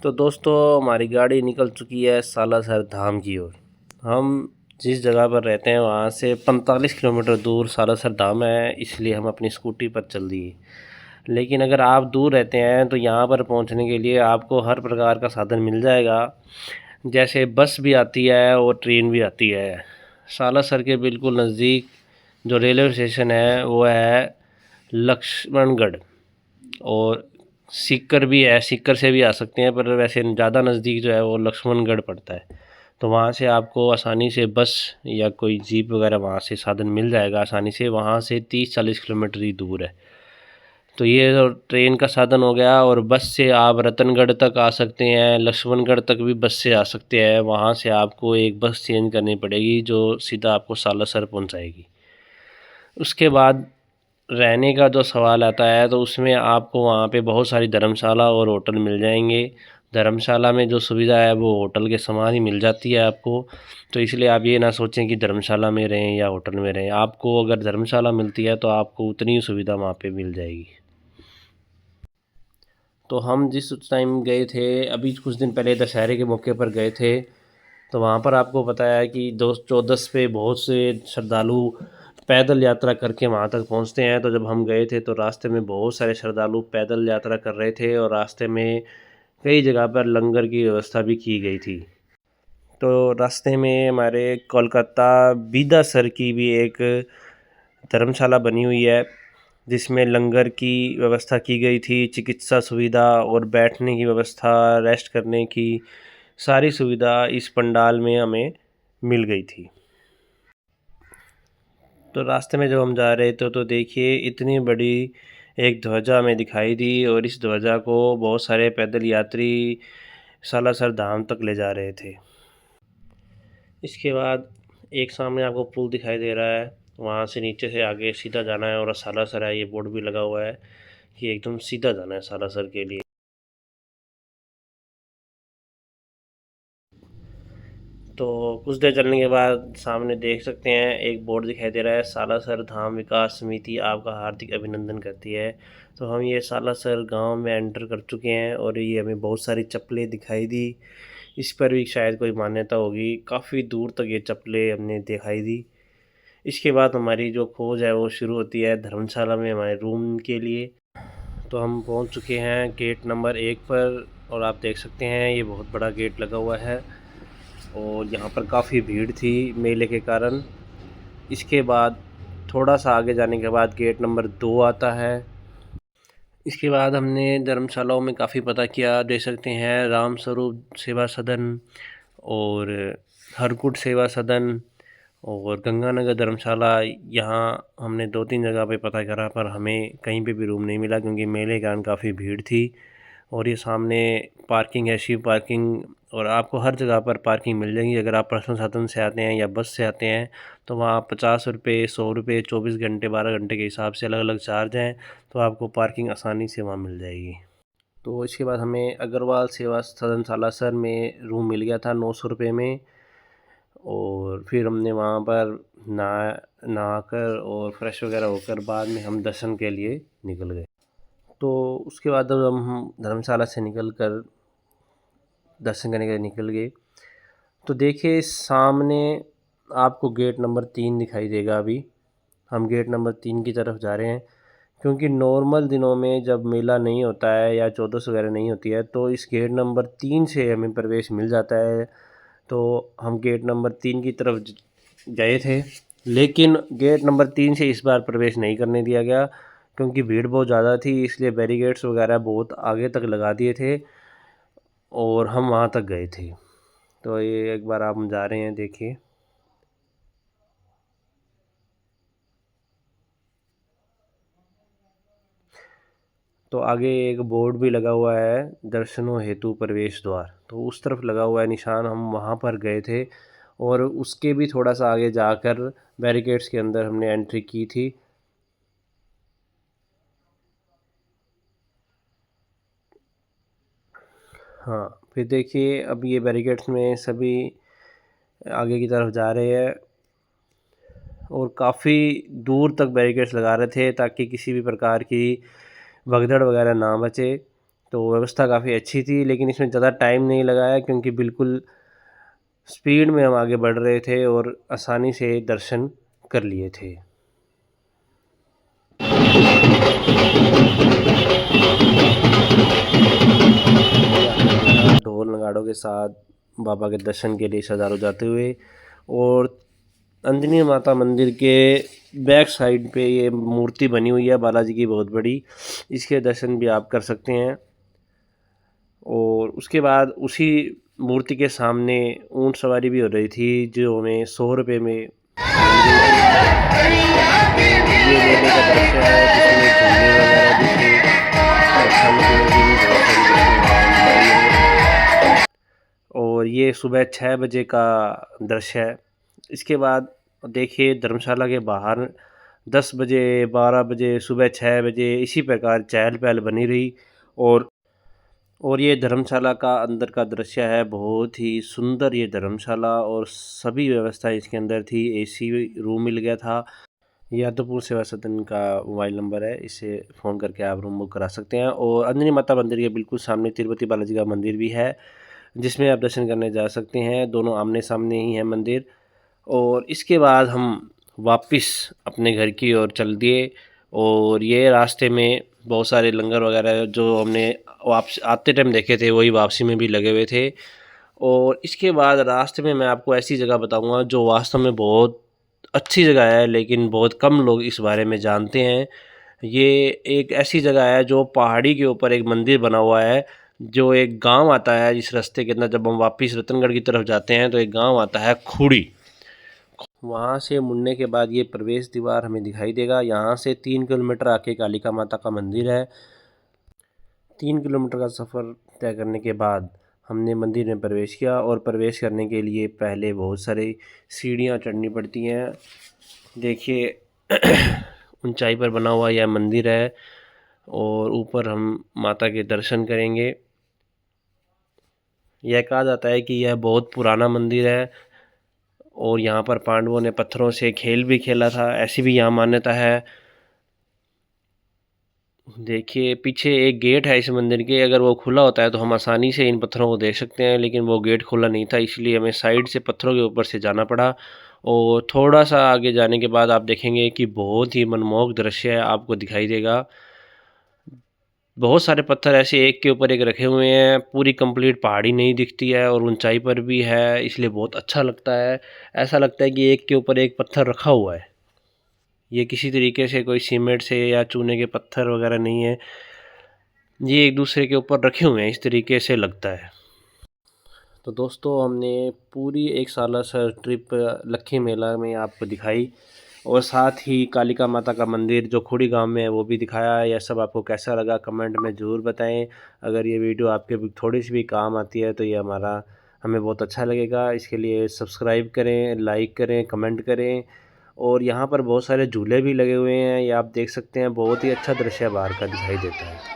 तो दोस्तों हमारी गाड़ी निकल चुकी है सालासर धाम की ओर। हम जिस जगह पर रहते हैं वहाँ से 45 किलोमीटर दूर सालासर धाम है, इसलिए हम अपनी स्कूटी पर चल दिए। लेकिन अगर आप दूर रहते हैं तो यहाँ पर पहुँचने के लिए आपको हर प्रकार का साधन मिल जाएगा, जैसे बस भी आती है और ट्रेन भी आती है। सालासर के बिल्कुल नज़दीक जो रेलवे स्टेशन है वो है लक्ष्मणगढ़, और सीकर भी है, सीकर से भी आ सकते हैं, पर वैसे ज़्यादा नज़दीक जो है वो लक्ष्मणगढ़ पड़ता है। तो वहाँ से आपको आसानी से बस या कोई जीप वगैरह वहाँ से साधन मिल जाएगा आसानी से। वहाँ से 30-40 किलोमीटर ही दूर है। तो ये तो ट्रेन का साधन हो गया, और बस से आप रतनगढ़ तक आ सकते हैं, लक्ष्मणगढ़ तक भी बस से आ सकते हैं। वहाँ से आपको एक बस चेंज करनी पड़ेगी जो सीधा आपको सालासर पहुँचाएगी। उसके बाद रहने का जो सवाल आता है तो उसमें आपको वहाँ पे बहुत सारी धर्मशाला और होटल मिल जाएंगे। धर्मशाला में जो सुविधा है वो होटल के समान ही मिल जाती है आपको। तो इसलिए आप ये ना सोचें कि धर्मशाला में रहें या होटल में रहें। आपको अगर धर्मशाला मिलती है तो आपको उतनी ही सुविधा वहाँ पे मिल जाएगी। तो हम जिस टाइम गए थे, अभी कुछ दिन पहले दशहरे के मौके पर गए थे, तो वहाँ पर आपको पता है कि 214 पे बहुत से श्रद्धालु पैदल यात्रा करके वहाँ तक पहुँचते हैं। तो जब हम गए थे तो रास्ते में बहुत सारे श्रद्धालु पैदल यात्रा कर रहे थे, और रास्ते में कई जगह पर लंगर की व्यवस्था भी की गई थी। तो रास्ते में हमारे कोलकाता बीदासर की भी एक धर्मशाला बनी हुई है, जिसमें लंगर की व्यवस्था की गई थी, चिकित्सा सुविधा और बैठने की व्यवस्था, रेस्ट करने की सारी सुविधा इस पंडाल में हमें मिल गई थी। तो रास्ते में जब हम जा रहे थे तो देखिए इतनी बड़ी एक ध्वजा हमें दिखाई दी, और इस ध्वजा को बहुत सारे पैदल यात्री सालासर धाम तक ले जा रहे थे। इसके बाद एक सामने आपको पुल दिखाई दे रहा है, वहाँ से नीचे से आगे सीधा जाना है, और सालासर है, ये बोर्ड भी लगा हुआ है कि एकदम सीधा जाना है सालासर के लिए। तो कुछ देर चलने के बाद सामने देख सकते हैं एक बोर्ड दिखाई दे रहा है, सालासर धाम विकास समिति आपका हार्दिक अभिनंदन करती है। तो हम ये सालासर गांव में एंटर कर चुके हैं, और ये हमें बहुत सारी चप्पलें दिखाई दी। इस पर भी शायद कोई मान्यता होगी, काफ़ी दूर तक ये चप्पलें हमने दिखाई दी। इसके बाद हमारी जो खोज है वो शुरू होती है धर्मशाला में हमारे रूम के लिए। तो हम पहुंच चुके हैं गेट नंबर 1 पर, और आप देख सकते हैं ये बहुत बड़ा गेट लगा हुआ है, और यहाँ पर काफ़ी भीड़ थी मेले के कारण। इसके बाद थोड़ा सा आगे जाने के बाद गेट नंबर 2 आता है। इसके बाद हमने धर्मशालाओं में काफ़ी पता किया, देख सकते हैं राम स्वरूप सेवा सदन और हरकुट सेवा सदन और गंगानगर धर्मशाला। यहाँ हमने 2-3 जगह पे पता करा, पर हमें कहीं पे भी रूम नहीं मिला क्योंकि मेले के कारण काफ़ी भीड़ थी। और ये सामने पार्किंग है, शिव पार्किंग, और आपको हर जगह पर पार्किंग मिल जाएगी। अगर आप पर्सनल साधन से आते हैं या बस से आते हैं तो वहाँ 50 रुपये, 100 रुपये, 24 घंटे 12 घंटे के हिसाब से अलग अलग चार्ज हैं। तो आपको पार्किंग आसानी से वहाँ मिल जाएगी। तो इसके बाद हमें अग्रवाल सेवा सदन सालासर में रूम मिल गया था 900 रुपये में, और फिर हमने वहाँ पर नहाकर और फ्रेश वगैरह होकर बाद में हम दर्शन के लिए निकल गए। तो उसके बाद जब हम धर्मशाला से निकल कर दर्शन करने के लिए निकल गए तो देखिए सामने आपको गेट नंबर 3 दिखाई देगा। अभी हम गेट नंबर 3 की तरफ जा रहे हैं, क्योंकि नॉर्मल दिनों में जब मेला नहीं होता है या चौदस वगैरह नहीं होती है तो इस गेट नंबर 3 से हमें प्रवेश मिल जाता है। तो हम गेट नंबर 3 की तरफ गए थे, लेकिन गेट नंबर 3 से इस बार प्रवेश नहीं करने दिया गया क्योंकि भीड़ बहुत ज़्यादा थी, इसलिए बैरिकेड्स वगैरह बहुत आगे तक लगा दिए थे और हम वहाँ तक गए थे। तो ये एक बार आप जा रहे हैं देखिए। तो आगे एक बोर्ड भी लगा हुआ है, दर्शनों हेतु प्रवेश द्वार, तो उस तरफ लगा हुआ है निशान, हम वहाँ पर गए थे। और उसके भी थोड़ा सा आगे जाकर बैरिकेड्स के अंदर हमने एंट्री की थी। हाँ, फिर देखिए अब ये बैरिकेड्स में सभी आगे की तरफ जा रहे हैं, और काफ़ी दूर तक बैरिकेड्स लगा रहे थे ताकि किसी भी प्रकार की भगदड़ वगैरह ना बचे। तो व्यवस्था काफ़ी अच्छी थी, लेकिन इसमें ज़्यादा टाइम नहीं लगाया क्योंकि बिल्कुल स्पीड में हम आगे बढ़ रहे थे और आसानी से दर्शन कर लिए थे। ढोल नगाड़ों के साथ बाबा के दर्शन के लिए श्रद्धालु जाते हुए, और अंजनी माता मंदिर के बैक साइड पे ये मूर्ति बनी हुई है बालाजी की बहुत बड़ी, इसके दर्शन भी आप कर सकते हैं। और उसके बाद उसी मूर्ति के सामने ऊंट सवारी भी हो रही थी जो हमें 100 रुपये में मिल गई थी। ये मेले का दृश्य है जिसमें झूले वगैरह भी थे और खाने पीने की भी बहुत सारी वस्तुएं। और ये सुबह 6 बजे का दृश्य है। इसके बाद देखिए धर्मशाला के बाहर 10 बजे, 12 बजे, सुबह 6 बजे इसी प्रकार चहल पहल बनी रही। और ये धर्मशाला का अंदर का दृश्य है, बहुत ही सुंदर ये धर्मशाला, और सभी व्यवस्थाएं इसके अंदर थी। एसी रूम मिल गया था। यादवपुर सेवा सदन का मोबाइल नंबर है, इसे फ़ोन करके आप रूम बुक करा सकते हैं। और अंजनी माता मंदिर के बिल्कुल सामने तिरुपति बालाजी का मंदिर भी है जिसमें आप दर्शन करने जा सकते हैं। दोनों आमने सामने ही है मंदिर। और इसके बाद हम वापस अपने घर की ओर चल दिए, और ये रास्ते में बहुत सारे लंगर वगैरह जो हमने वापस आते टाइम देखे थे वही वापसी में भी लगे हुए थे। और इसके बाद रास्ते में मैं आपको ऐसी जगह बताऊंगा जो वास्तव में बहुत अच्छी जगह है, लेकिन बहुत कम लोग इस बारे में जानते हैं। ये एक ऐसी जगह है जो पहाड़ी के ऊपर एक मंदिर बना हुआ है, जो एक गांव आता है इस रास्ते के अंदर। जब हम वापस रतनगढ़ की तरफ जाते हैं तो एक गांव आता है खूड़ी, वहाँ से मुड़ने के बाद ये प्रवेश द्वार हमें दिखाई देगा। यहाँ से 3 किलोमीटर आके कालिका माता का मंदिर है। 3 किलोमीटर का सफ़र तय करने के बाद हमने मंदिर में प्रवेश किया, और प्रवेश करने के लिए पहले बहुत सारी सीढ़ियाँ चढ़नी पड़ती हैं। देखिए ऊंचाई पर बना हुआ यह मंदिर है, और ऊपर हम माता के दर्शन करेंगे। यह कहा जाता है कि यह बहुत पुराना मंदिर है, और यहाँ पर पांडवों ने पत्थरों से खेल भी खेला था, ऐसी भी यहाँ मान्यता है। देखिए पीछे एक गेट है इस मंदिर के, अगर वो खुला होता है तो हम आसानी से इन पत्थरों को देख सकते हैं, लेकिन वो गेट खुला नहीं था, इसलिए हमें साइड से पत्थरों के ऊपर से जाना पड़ा। और थोड़ा सा आगे जाने के बाद आप देखेंगे कि बहुत ही मनमोहक दृश्य है, आपको दिखाई देगा। बहुत सारे पत्थर ऐसे एक के ऊपर एक रखे हुए हैं, पूरी कंप्लीट पहाड़ी नहीं दिखती है, और ऊंचाई पर भी है, इसलिए बहुत अच्छा लगता है। ऐसा लगता है कि एक के ऊपर एक पत्थर रखा हुआ है। ये किसी तरीके से कोई सीमेंट से या चूने के पत्थर वगैरह नहीं है, ये एक दूसरे के ऊपर रखे हुए हैं, इस तरीके से लगता है। तो दोस्तों हमने पूरी एक सालासर ट्रिप लक्खी मेला में आपको दिखाई, और साथ ही कालिका माता का मंदिर जो खुड़ी गांव में है वो भी दिखाया। यह सब आपको कैसा लगा कमेंट में ज़रूर बताएं। अगर ये वीडियो आपके भी थोड़ी सी भी काम आती है तो ये हमें बहुत अच्छा लगेगा। इसके लिए सब्सक्राइब करें, लाइक करें, कमेंट करें। और यहाँ पर बहुत सारे झूले भी लगे हुए हैं, ये आप देख सकते हैं, बहुत ही अच्छा दृश्य बाहर का दिखाई देता है।